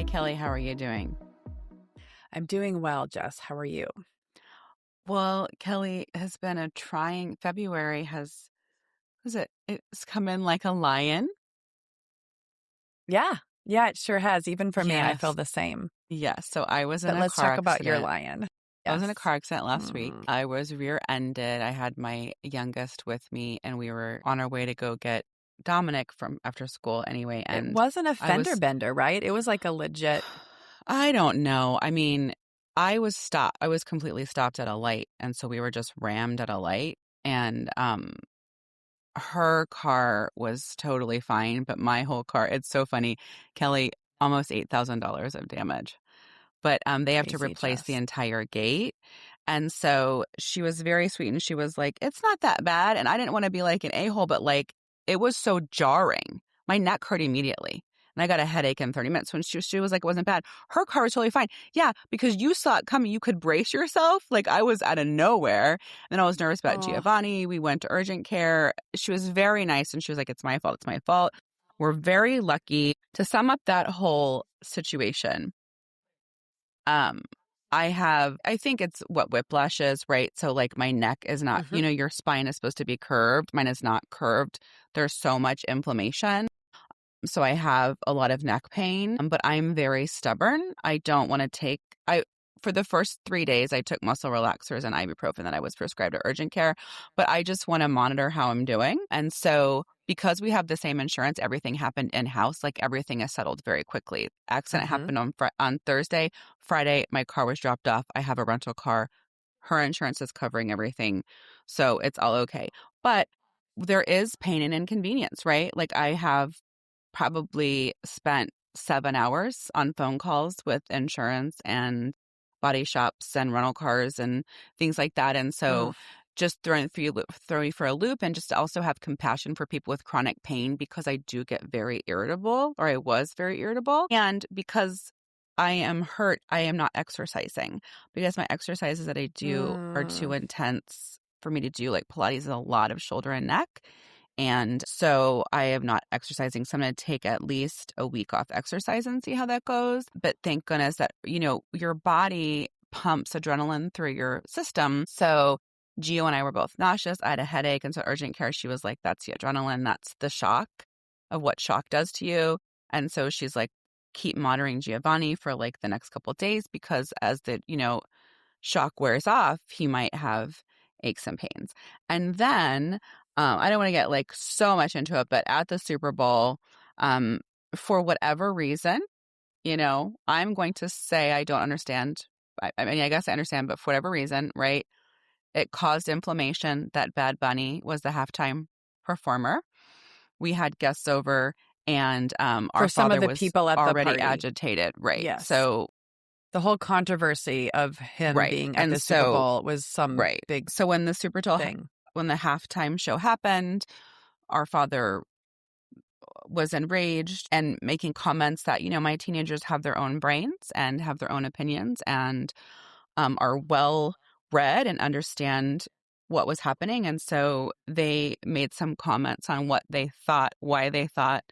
Kelly. How are you doing? I'm doing well, Jess. How are you? Well, Kelly, has been a trying February it's come in like a lion. Yeah. Yeah, it sure has. Even for me, I feel Yes. the same. Yes. So I was in But a let's car talk about your accident. lion. I was in a Yes. car accident last week. Mm. I was rear-ended. I had my youngest with me, and we were on our way to go get Dominic from after school anyway. It And wasn't a I fender was, bender, right? It was like a legit. I don't know. I mean, I was stopped. I was completely stopped at a light. And so we were just rammed at a light. And her car was totally fine, but my whole car, it's so funny, Kelly, almost $8,000 of damage. But they have to Crazy, replace the Jess. entire gate. And so she was very sweet and she was like, it's not that bad. And I didn't want to be like an a-hole, but like it was so jarring. My neck hurt immediately. And I got a headache in 30 minutes when she was like, it wasn't bad. Her car was totally fine. Yeah, because you saw it coming. You could brace yourself. Like I was out of nowhere. And then I was nervous about Oh, Giovanni. We went to urgent care. She was very nice. And she was like, it's my fault. It's my fault. We're very lucky. To sum up that whole situation, um, I think it's what whiplash is, right? So like my neck is not, hmm your spine is supposed to be curved. Mine is not curved. There's so much inflammation. So I have a lot of neck pain, but I'm very stubborn. I don't want to for the first 3 days, I took muscle relaxers and ibuprofen that I was prescribed at urgent care, but I just want to monitor how I'm doing. And so because we have the same insurance, everything happened in-house, like everything is settled very quickly. Accident hmm happened on Thursday. Friday, my car was dropped off. I have a rental car. Her insurance is covering everything. So it's all okay. But there is pain and inconvenience, right? Like I have probably spent 7 hours on phone calls with insurance and body shops and rental cars and things like that. And so Mm. just throw you for a loop and just also have compassion for people with chronic pain because I do get very irritable, or I was very irritable. And because I am hurt, I am not exercising because my exercises that I do are too Mm. intense for me to do. Like Pilates is a lot of shoulder and neck. And so I am not exercising. So I'm going to take at least a week off exercise and see how that goes. But thank goodness that, your body pumps adrenaline through your system. So Gio and I were both nauseous. I had a headache. And so urgent care, she was like, that's the adrenaline. That's the shock of what shock does to you. And so she's like, keep monitoring Giovanni for like the next couple of days because as the, shock wears off, he might have aches and pains. And then I don't want to get like so much into it, but at the Super Bowl, um, for whatever reason, I'm going to say I don't understand. I mean, I guess I understand, but for whatever reason, right? It caused inflammation that Bad Bunny was the halftime performer. We had guests over, and For our some of father the was people at the already party. agitated, right? Yes. So, The whole controversy of him right. being at And the Super so, Bowl was some right. big So thing. when the halftime show happened, our father was enraged and making comments that, my teenagers have their own brains and have their own opinions and are well read and understand what was happening. And so they made some comments on why they thought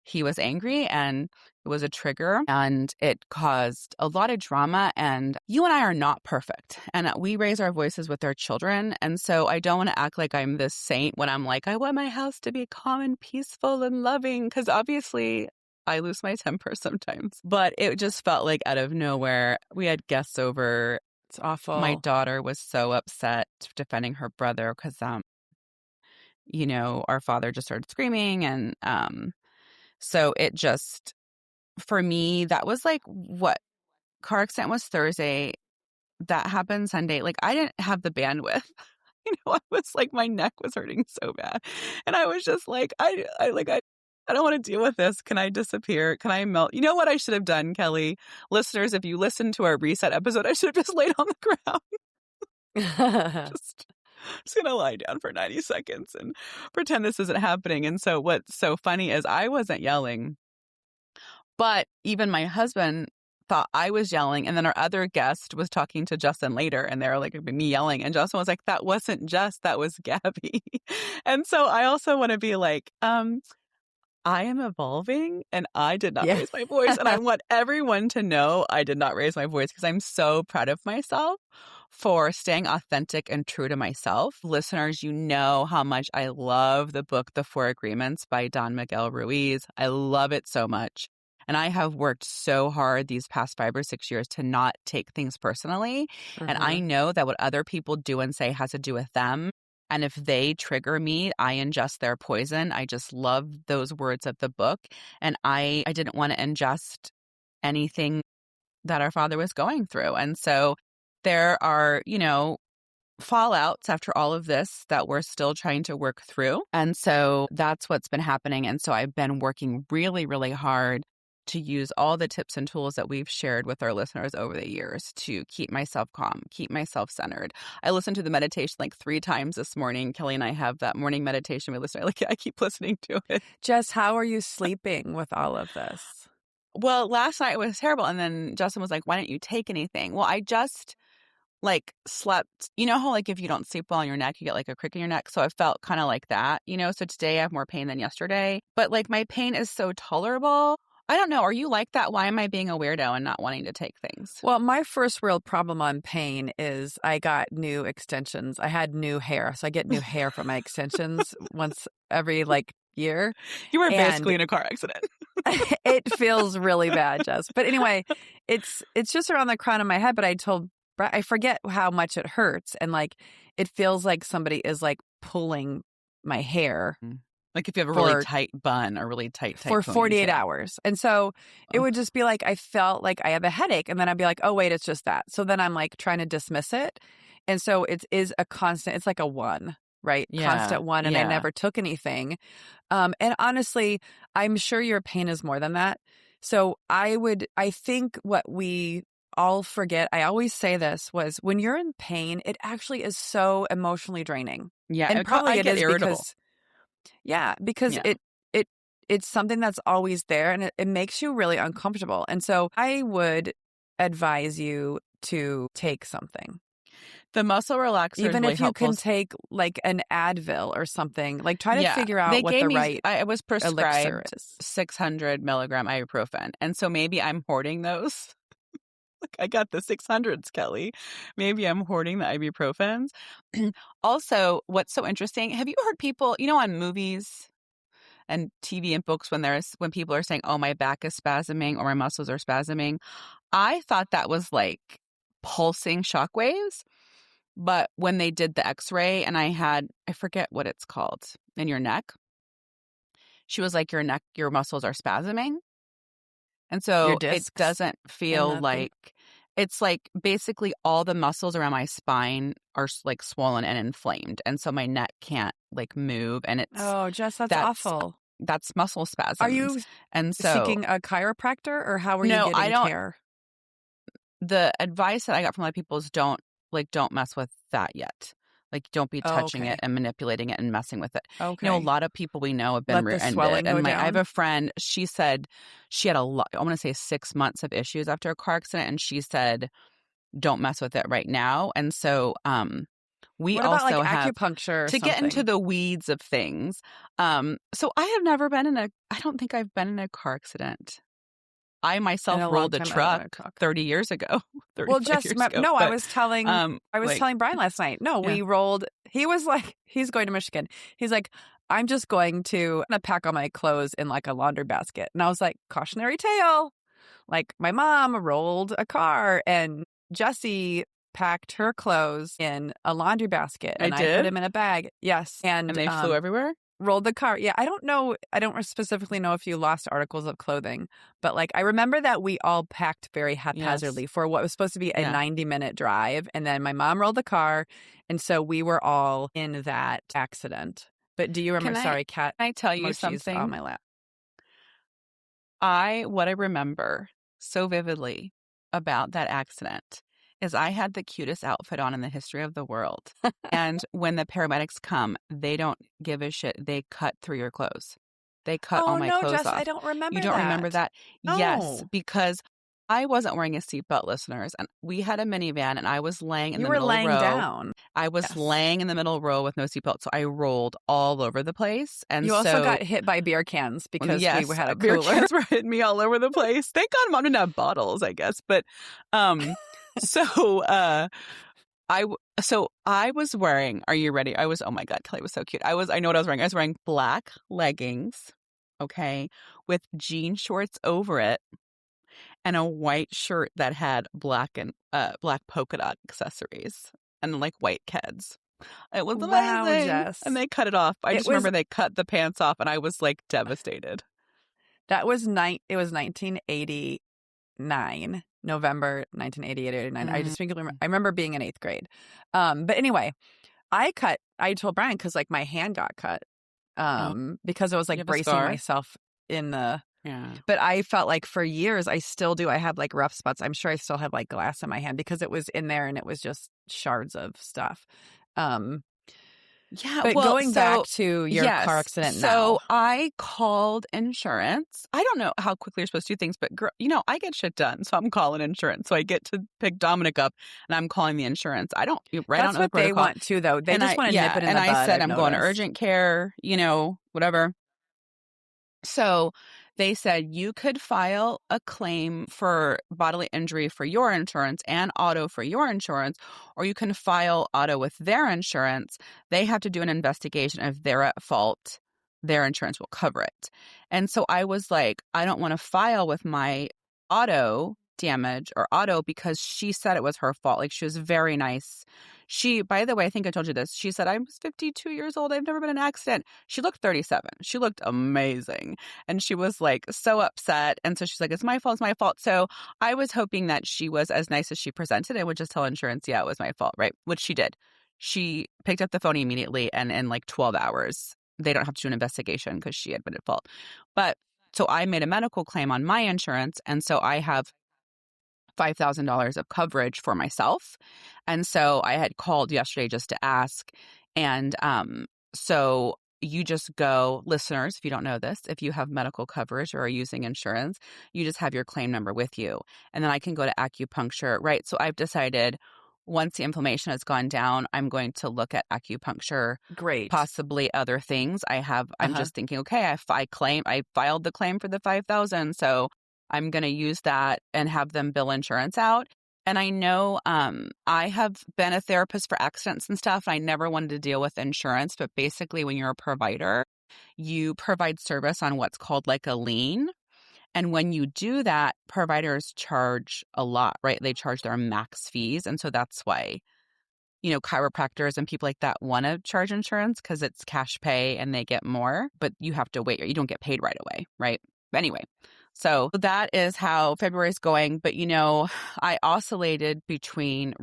he was angry, and it was a trigger and it caused a lot of drama. And you and I are not perfect, and we raise our voices with our children. And so I don't want to act like I'm this saint when I'm like, I want my house to be calm and peaceful and loving, because obviously I lose my temper sometimes. But it just felt like out of nowhere. We had guests over. It's My awful. daughter was so upset defending her brother because our father just started screaming, and so it just, for me, that was like what car accident was Thursday. That happened Sunday. Like I didn't have the bandwidth. I was like, my neck was hurting so bad. And I was just like, I don't want to deal with this. Can I disappear? Can I melt? You know what I should have done, Kelly? Listeners, if you listen to our reset episode, I should have just laid on the ground. Just gonna lie down for 90 seconds and pretend this isn't happening. And so what's so funny is I wasn't yelling. But even my husband thought I was yelling. And then our other guest was talking to Justin later, and they were like, me yelling. And Justin was like, that wasn't Jess, that was Gabby. And so I also want to be like, I am evolving and I did not Yeah. raise my voice. And I want everyone to know I did not raise my voice because I'm so proud of myself for staying authentic and true to myself. Listeners, you know how much I love the book, The Four Agreements by Don Miguel Ruiz. I love it so much. And I have worked so hard these past 5 or 6 years to not take things personally. And I know that what other people do and say has to do with them. And if they trigger me, I ingest their poison. I just love those words of the book. And I didn't want to ingest anything that our father was going through. And so there are, fallouts after all of this that we're still trying to work through. And so that's what's been happening. And so I've been working really, really hard to use all the tips and tools that we've shared with our listeners over the years to keep myself calm, keep myself centered. I listened to the meditation like 3 times this morning. Kelly and I have that morning meditation we listen to. I keep listening to it. Jess, how are you sleeping with all of this? Well, last night was terrible. And then Justin was like, why don't you take anything? Well, I just slept, you know how if you don't sleep well on your neck, you get a crick in your neck. So I felt kind of like that, so today I have more pain than yesterday, but my pain is so tolerable. I don't know. Are you like that? Why am I being a weirdo and not wanting to take things? Well, my first real problem on pain is I got new extensions. I had new hair. So I get new hair from my extensions once every year. You were basically in a car accident. It feels really bad, Jess. But anyway, it's just around the crown of my head. But I told Brett, I forget how much it hurts. And it feels like somebody is pulling my hair. If you have a really tight bun or really tight for 48 hours. And so it would just be I felt like I have a headache. And then I'd be like, oh, wait, it's just that. So then I'm trying to dismiss it. And so it is a constant, it's like a 1, right? Yeah. Constant 1. And I never took anything. And honestly, I'm sure your pain is more than that. So I think what we all forget, I always say this, was when you're in pain, it actually is so emotionally draining. Yeah. And probably it is irritable. because it's something that's always there and it makes you really uncomfortable. And so I would advise you to take something. The muscle relaxer even really if you helpful. can take an Advil or something, try to figure out what the right I was prescribed elixir is. 600 milligram ibuprofen. And so maybe I'm hoarding those. I got the 600s, Kelly. Maybe I'm hoarding the ibuprofens. Also, what's so interesting, have you heard people, on movies and TV and books when people are saying, oh, my back is spasming or my muscles are spasming? I thought that was pulsing shock waves. But when they did the x-ray and I forget what it's called, in your neck, she was like, your muscles are spasming. And so it doesn't feel it's basically all the muscles around my spine are swollen and inflamed. And so my neck can't move. And it's, oh, Jess, that's awful. That's muscle spasms. Are you seeking a chiropractor or how are you getting care? The advice that I got from a lot of people is don't mess with that yet. Don't be touching it and manipulating it and messing with it. Okay. A lot of people we know have been rear-ended. I have a friend, she said she had I want to say 6 months of issues after a car accident. And she said, don't mess with it right now. And so we what about also have acupuncture to get into the weeds of things. So I have never been I don't think I've been in a car accident. I myself rolled a truck 30 years ago. Well, just no, I was telling Brian last night. No, we rolled. He was he's going to Michigan. He's like, I'm just going to pack all my clothes in a laundry basket. And I was like, cautionary tale. My mom rolled a car and Jessie packed her clothes in a laundry basket and I put them in a bag. Yes. And they flew everywhere? Rolled the car. Yeah, I don't know. I don't specifically know if you lost articles of clothing, but I remember that we all packed very haphazardly for what was supposed to be a 90-minute drive. And then my mom rolled the car. And so we were all in that accident. But do you remember? Sorry, Kat. Can I tell you something? On my lap. What I remember so vividly about that accident is I had the cutest outfit on in the history of the world. And when the paramedics come, they don't give a shit. They cut through your clothes. They cut all my clothes Jess, off. I don't remember that. You don't remember that? No. Yes, because I wasn't wearing a seatbelt, listeners, and we had a minivan, and I was laying in You the were middle laying row. down. I was laying in the middle row with no seatbelt, so I rolled all over the place. And you also got hit by beer cans because we had a beer cooler. cans were hitting me all over the place. Thank God Mom didn't have bottles, I guess. But so I was wearing. Are you ready? Oh my God, Kelly was so cute. I know what I was wearing. I was wearing black leggings, okay, with jean shorts over it, and a white shirt that had black polka dot accessories and like white Keds. It was amazing. Wow, Jess. And they cut it off. I just remember they cut the pants off, and I was like devastated. It was 1989, November 1988 or 89. I distinctly remember. I remember being in 8th grade. But anyway, I told Brian because like my hand got cut because I was like bracing myself in the. Yeah. But I felt like for years, I still do. I have like rough spots. I'm sure I still have like glass in my hand because it was in there and it was just shards of stuff. Yeah, but going back to your car accident now. So I called insurance. I don't know how quickly you're supposed to do things, but girl, I get shit done. So I'm calling insurance. So I get to pick Dominic up and I'm calling the insurance. That's what they want too, though. They just want to nip it in the bud. And I said, I'm going to urgent care, whatever. So they said you could file a claim for bodily injury for your insurance and auto for your insurance, or you can file auto with their insurance. They have to do an investigation. If they're at fault, their insurance will cover it. And so I was like, I don't want to file with my auto damage or auto because she said it was her fault. Like, she was very nice. By the way, I think I told you this. She said, I was 52 years old. I've never been in an accident. She looked 37. She looked amazing. And she was like so upset. And so she's like, it's my fault. It's my fault. So I was hoping that she was as nice as she presented and would just tell insurance, yeah, it was my fault, right? Which she did. She picked up the phone immediately, and in like 12 hours, they don't have to do an investigation because she had been at fault. But so I made a medical claim on my insurance. And so I have $5,000 of coverage for myself. And so I had called yesterday just to ask. And so you just go, listeners, if you don't know this, if you have medical coverage or are using insurance, you just have your claim number with you. And then I can go to acupuncture, right? So I've decided once the inflammation has gone down, I'm going to look at acupuncture. Great. Possibly other things. I'm just thinking, okay, I filed the claim for the $5,000. So I'm going to use that and have them bill insurance out. And I know I have been a therapist for accidents and stuff. I never wanted to deal with insurance, but basically when you're a provider, you provide service on what's called like a lien. And when you do that, providers charge a lot, right? They charge their max fees. And so that's why, chiropractors and people like that want to charge insurance because it's cash pay and they get more, but you have to wait or you don't get paid right away, right? Anyway, so that is how February is going. But, I oscillated between,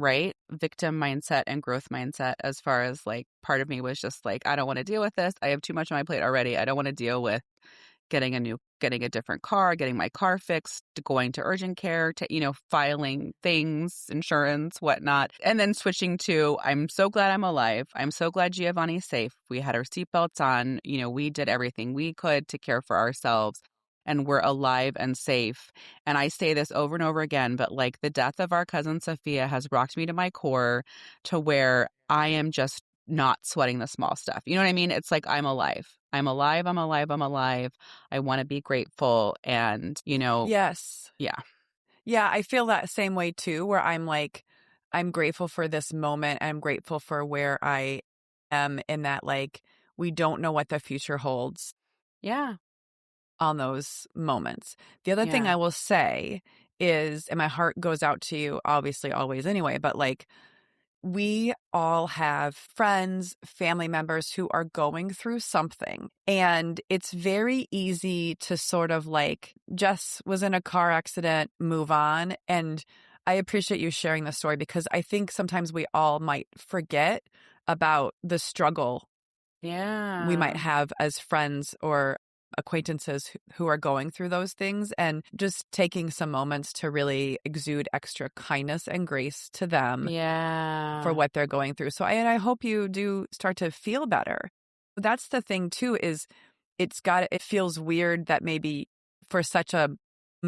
victim mindset and growth mindset as far as like part of me was just like, I don't want to deal with this. I have too much on my plate already. I don't want to deal with getting a different car, getting my car fixed, going to urgent care, to, filing things, insurance, whatnot. And then switching to, I'm so glad I'm alive. I'm so glad Giovanni's safe. We had our seatbelts on. We did everything we could to care for ourselves. And we're alive and safe. And I say this over and over again, but like the death of our cousin Sophia has rocked me to my core to where I am just not sweating the small stuff. You know what I mean? It's like, I'm alive. I'm alive. I'm alive. I'm alive. I want to be grateful. And, Yes. Yeah. Yeah. I feel that same way too, where I'm like, I'm grateful for this moment. I'm grateful for where I am in that, like, we don't know what the future holds. Yeah. On those moments. The other thing I will say is, and my heart goes out to you, obviously, always anyway, but like, we all have friends, family members who are going through something. And it's very easy to sort of like, Jess was in a car accident, move on. And I appreciate you sharing the story because I think sometimes we all might forget about the struggle we might have as friends or acquaintances who are going through those things, and just taking some moments to really exude extra kindness and grace to them for what they're going through. So I hope you do start to feel better. That's the thing too, is it feels weird that maybe for such a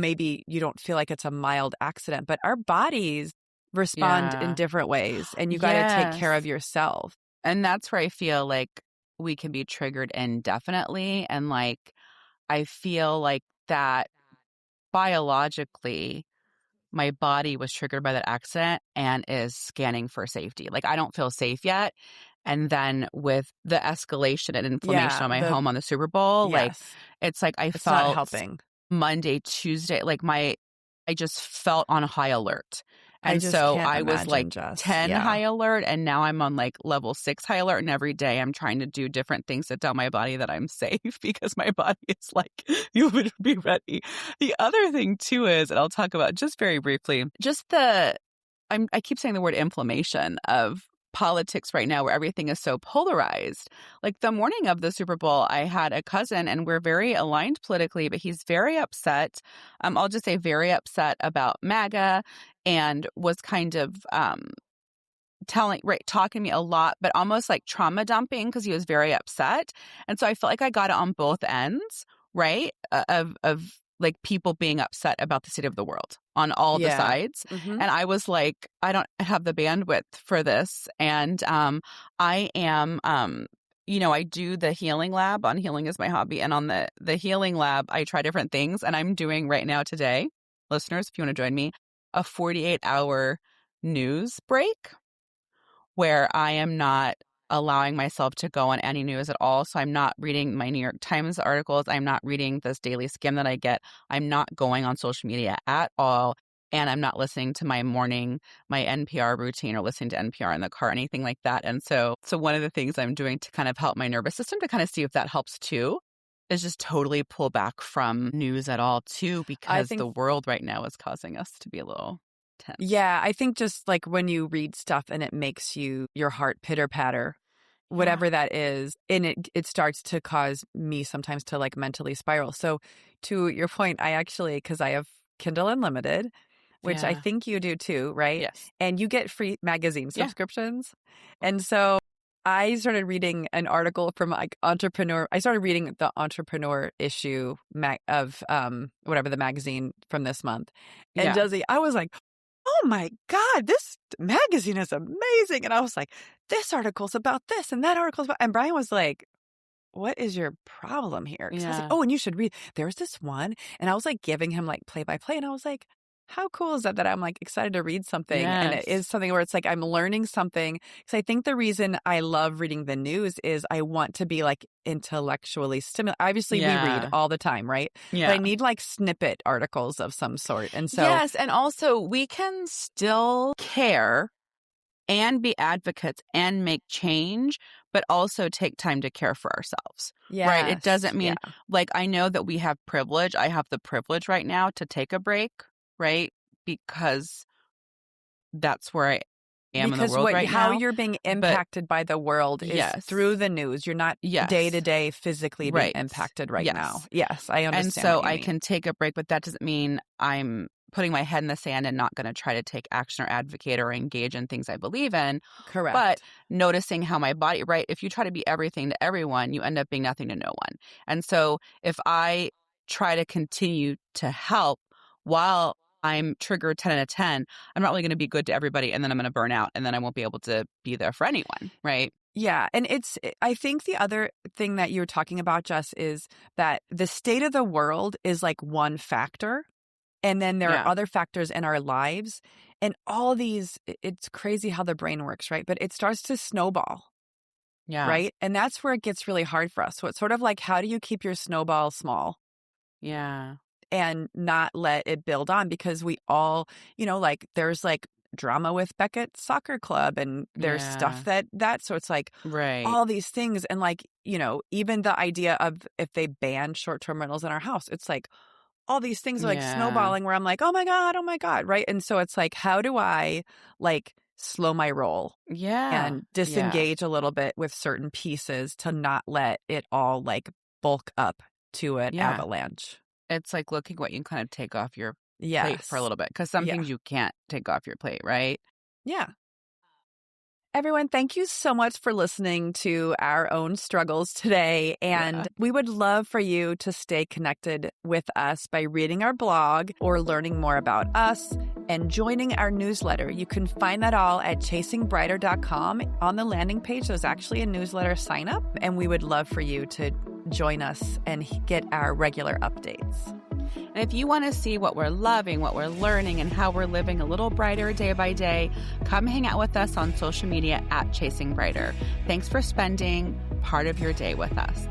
maybe you don't feel like it's a mild accident, but our bodies respond in different ways, and you got to take care of yourself. And that's where I feel like we can be triggered indefinitely. And like, I feel like that biologically, my body was triggered by that accident and is scanning for safety. Like, I don't feel safe yet. And then with the escalation and inflammation on my home on the Super Bowl, like, it's like it's felt not helping. Monday, Tuesday, like I just felt on high alert. And so I was like 10 high alert, and now I'm on like level 6 high alert. And every day I'm trying to do different things to tell my body that I'm safe, because my body is like, you would be ready. The other thing too is, and I'll talk about just very briefly, just I keep saying the word inflammation of politics right now, where everything is so polarized. Like the morning of the Super Bowl, I had a cousin, and we're very aligned politically, but he's very upset. I'll just say very upset about MAGA, and was kind of talking to me a lot, but almost like trauma dumping, because he was very upset. And so I felt like I got it on both ends, right? Of like people being upset about the state of the world on all the sides. And I was like, I don't have the bandwidth for this. And I am, I do the healing lab. On healing is my hobby. And on the healing lab, I try different things. And I'm doing right now today, listeners, if you want to join me, a 48-hour news break where I am not allowing myself to go on any news at all. So I'm not reading my New York Times articles. I'm not reading this daily skim that I get. I'm not going on social media at all. And I'm not listening to my NPR routine, or listening to NPR in the car, anything like that. And so one of the things I'm doing to kind of help my nervous system, to kind of see if that helps too, is just totally pull back from news at all too, because the world right now is causing us to be a little tense. Yeah, I think just like when you read stuff and it makes your heart pitter patter, whatever that is, and it starts to cause me sometimes to like mentally spiral. So to your point, I actually, because I have Kindle Unlimited, which I think you do too, right? Yes. And you get free magazine subscriptions. And so I started reading an article from like Entrepreneur. I started reading the Entrepreneur issue of whatever the magazine from this month. And Josie, I was like, oh my God, this magazine is amazing. And I was like, this article's about this and that article's about, and Brian was like, what is your problem here? Because I was like, oh, and you should read, there's this one. And I was like giving him like play by play. And I was like, how cool is that I'm like excited to read something? And it is something where it's like I'm learning something. Because I think the reason I love reading the news is I want to be like intellectually stimulated. Obviously, we read all the time, right? Yeah. But I need like snippet articles of some sort. And so yes, and also we can still care and be advocates and make change, but also take time to care for ourselves. Right? It doesn't mean like, I know that we have privilege. I have the privilege right now to take a break, right? Because that's where I am in the world right now. How you're being impacted by the world is through the news. You're not day to day physically being impacted right now. Yes, I understand. And so I can take a break, but that doesn't mean I'm putting my head in the sand and not going to try to take action or advocate or engage in things I believe in. Correct. But noticing how my body, right? If you try to be everything to everyone, you end up being nothing to no one. And so if I try to continue to help while I'm triggered 10 out of 10, I'm not really going to be good to everybody, and then I'm going to burn out, and then I won't be able to be there for anyone, right? Yeah. And I think the other thing that you're talking about, Jess, is that the state of the world is like one factor. And then there are other factors in our lives. And all these, it's crazy how the brain works, right? But it starts to snowball. Yeah. Right? And that's where it gets really hard for us. So it's sort of like, how do you keep your snowball small? Yeah. And not let it build on, because we all, like there's like drama with Beckett's soccer club, and there's stuff that so it's like all these things. And like, even the idea of if they ban short-term rentals in our house, it's like all these things are like snowballing where I'm like, oh my God. Right. And so it's like, how do I like slow my roll? And disengage a little bit with certain pieces to not let it all like bulk up to an avalanche. It's like looking what you can kind of take off your plate for a little bit, because some things you can't take off your plate, right? Yeah. Everyone, thank you so much for listening to our own struggles today. And we would love for you to stay connected with us by reading our blog or learning more about us and joining our newsletter. You can find that all at chasingbrighter.com. On the landing page, there's actually a newsletter sign up, and we would love for you to join us and get our regular updates. And if you want to see what we're loving, what we're learning, and how we're living a little brighter day by day, come hang out with us on social media at Chasing Brighter. Thanks for spending part of your day with us.